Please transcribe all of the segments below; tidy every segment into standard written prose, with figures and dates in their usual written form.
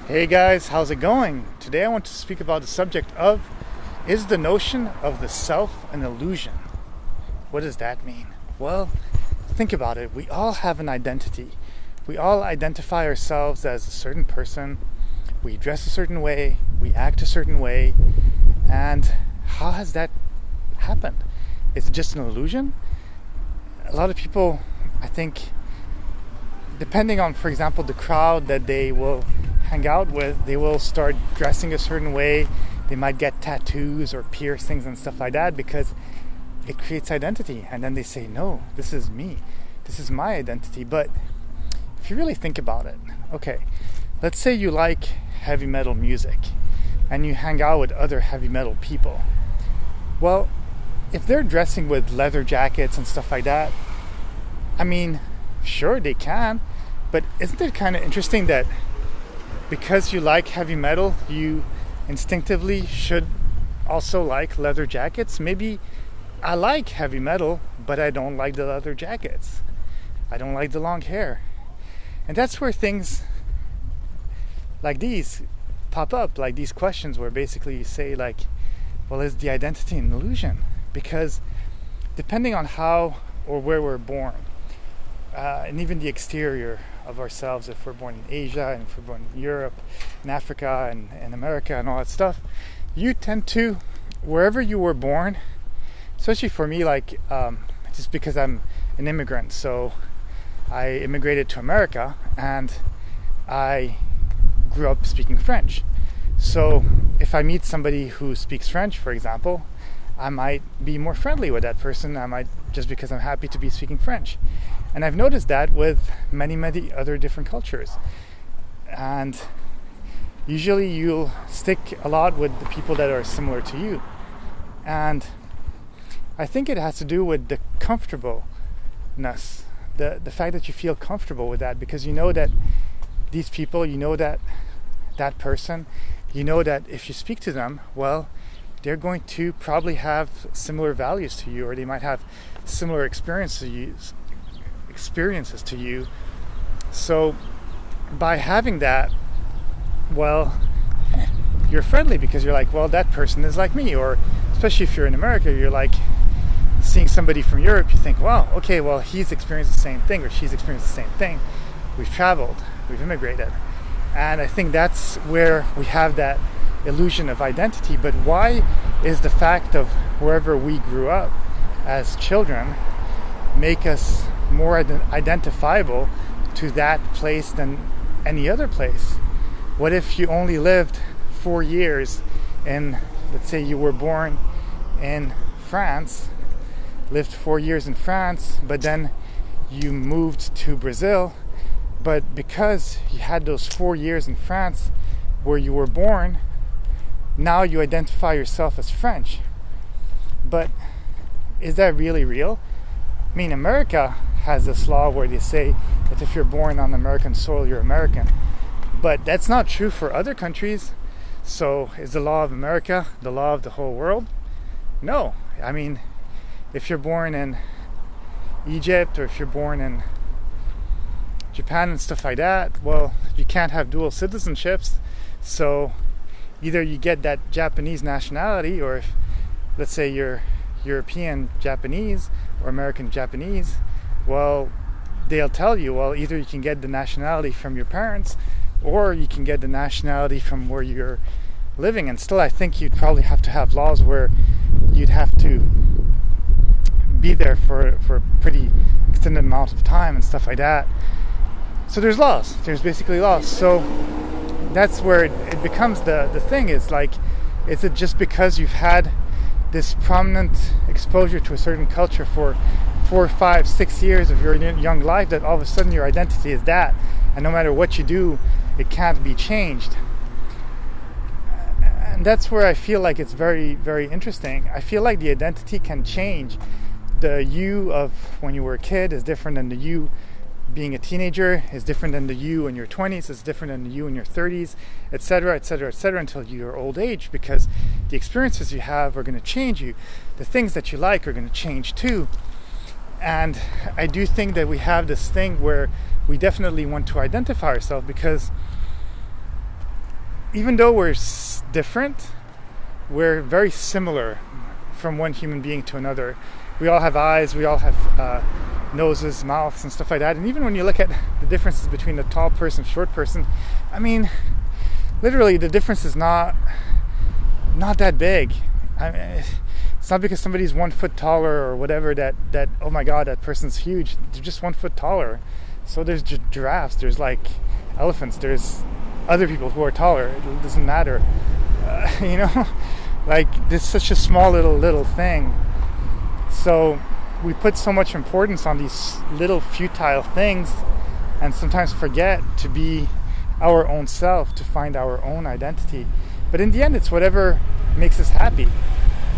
Hey guys, how's it going? Today I want to speak about the subject of, is the notion of the self an illusion? What does that mean? Well, think about it. We all have an identity. We all identify ourselves as a certain person. We dress a certain way. We act a certain way. And how has that happened? Is it just an illusion? A lot of people, I think, depending on, for example, the crowd that they will hang out with, they will start dressing a certain way. They might get tattoos or piercings and stuff like that because it creates identity. And then they say, no, this is me. This is my identity. But if you really think about it, okay, let's say you like heavy metal music and you hang out with other heavy metal people. Well, if they're dressing with leather jackets and stuff like that, I mean, sure, they can, but isn't it kind of interesting that because you like heavy metal, you instinctively should also like leather jackets? Maybe I like heavy metal, but I don't like the leather jackets. I don't like the long hair. And that's where things like these pop up, like these questions where basically you say like, well, is the identity an illusion? Because depending on how or where we're born, and even the exterior of ourselves, if we're born in Asia and if we're born in Europe and Africa and America and all that stuff, you tend to, wherever you were born, especially for me, like just because I'm an immigrant, so I immigrated to America and I grew up speaking French. So if I meet somebody who speaks French, for example, I might be more friendly with that person. I might, just because I'm happy to be speaking French. And I've noticed that with many other different cultures. And usually you'll stick a lot with the people that are similar to you. And I think it has to do with the comfortableness, the fact that you feel comfortable with that, because you know that these people, you know that that person, you know that if you speak to them, well, they're going to probably have similar values to you, or they might have similar experiences to you. So by having that, well, you're friendly because you're like, well, that person is like me. Or especially if you're in America, you're like seeing somebody from Europe, you think, wow, okay, well, he's experienced the same thing or she's experienced the same thing. We've traveled, we've immigrated. And I think that's where we have that illusion of identity. But why is the fact of wherever we grew up as children make us more identifiable to that place than any other place? What if you only lived 4 years in, let's say you were born in France, lived 4 years in France, but then you moved to Brazil, but because you had those 4 years in France where you were born, now you identify yourself as French. But is that really real? I mean, America has this law where they say that if you're born on American soil, you're American. But that's not true for other countries. So is the law of America the law of the whole world? No. I mean, if you're born in Egypt or if you're born in Japan and stuff like that, well, you can't have dual citizenships. So either you get that Japanese nationality, or if, let's say, you're European Japanese or American Japanese, well, they'll tell you, well, either you can get the nationality from your parents or you can get the nationality from where you're living. And still, I think you'd probably have to have laws where you'd have to be there for a pretty extended amount of time and stuff like that. So there's laws. There's basically laws. So that's where it becomes the thing is like, is it just because you've had this prominent exposure to a certain culture for 4, 5, 6 years of your young life that all of a sudden your identity is that, and no matter what you do, it can't be changed? And that's where I feel like it's very interesting. I feel like the identity can change. The you of when you were a kid is different than the you being a teenager, is different than the you in your 20s, is different than the you in your 30s, etc., until your old age, because the experiences you have are going to change you. The things that you like are going to change too. And I do think that we have this thing where we definitely want to identify ourselves, because even though we're different, we're very similar from one human being to another. We all have eyes, we all have noses, mouths, and stuff like that. And even when you look at the differences between a tall person, short person, I mean, literally the difference is not that big. I mean, it's not because somebody's 1 foot taller or whatever that oh my god, that person's huge. They're just 1 foot taller. So there's giraffes, there's like elephants, there's other people who are taller. It doesn't matter. You know, like this is such a small little thing. So we put so much importance on these little futile things and sometimes forget to be our own self, to find our own identity. But in the end, it's whatever makes us happy.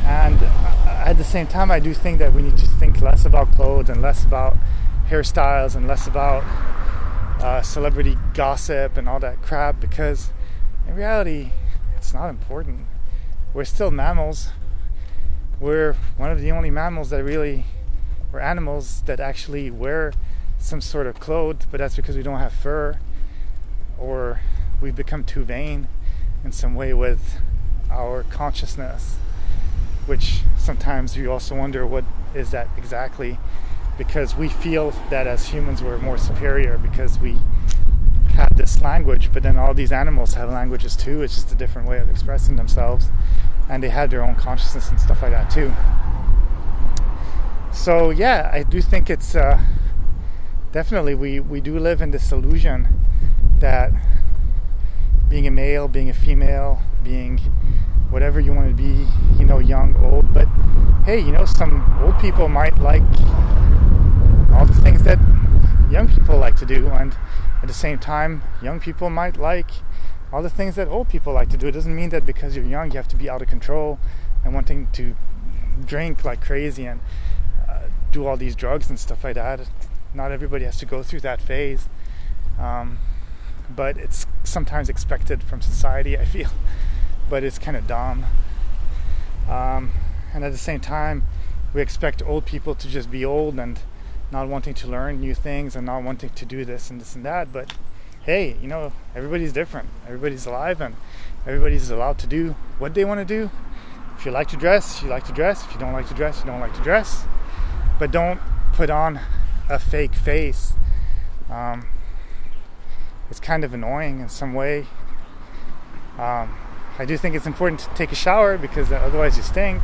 And at the same time, I do think that we need to think less about clothes and less about hairstyles and less about celebrity gossip and all that crap, because in reality, it's not important. We're still mammals. We're one of the only mammals that really, or animals that actually wear some sort of clothes, but that's because we don't have fur, or we've become too vain in some way with our consciousness, which sometimes you also wonder what is that exactly, because we feel that as humans we're more superior because we have this language, but then all these animals have languages too. It's just a different way of expressing themselves, and they have their own consciousness and stuff like that too. So yeah, I do think it's definitely we do live in this illusion that being a male, being a female, being whatever you want to be, you know, young, old, but hey, you know, some old people might like all the things that young people like to do, and at the same time, young people might like all the things that old people like to do. It doesn't mean that because you're young you have to be out of control and wanting to drink like crazy and do all these drugs and stuff like that. Not everybody has to go through that phase, but it's sometimes expected from society, I feel, but it's kind of dumb. And at the same time, we expect old people to just be old and not wanting to learn new things and not wanting to do this and that. But hey, you know, everybody's different. Everybody's alive and everybody's allowed to do what they want to do. If you like to dress, you like to dress. If you don't like to dress, you don't like to dress. But don't put on a fake face. It's kind of annoying in some way. I do think it's important to take a shower because otherwise you stink.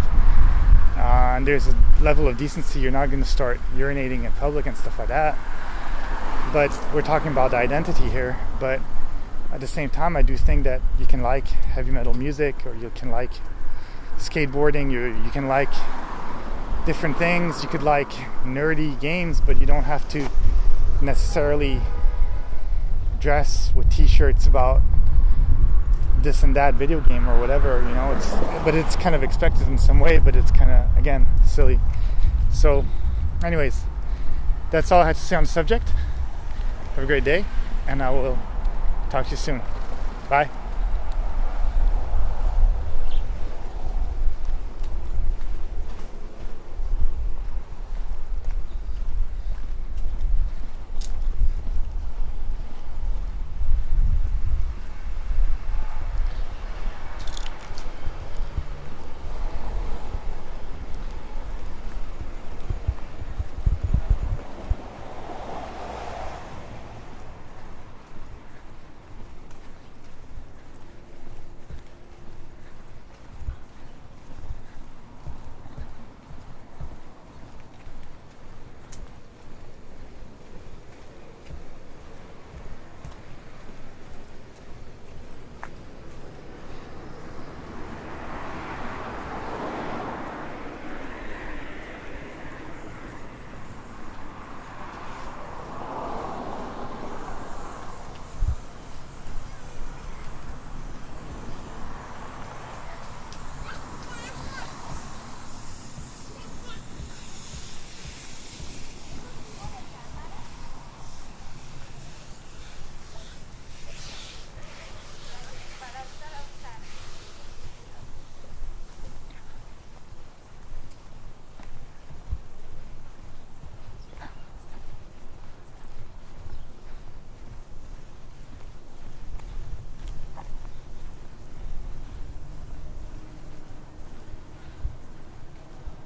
And there's a level of decency. You're not going to start urinating in public and stuff like that. But we're talking about the identity here. But at the same time, I do think that you can like heavy metal music, or you can like skateboarding, you can like different things. You could like nerdy games, but you don't have to necessarily dress with t-shirts about this and that video game or whatever, you know. It's kind of expected in some way, but it's kind of, again, silly. So anyways, that's all I had to say on the subject. Have a great day, and I will talk to you soon. Bye.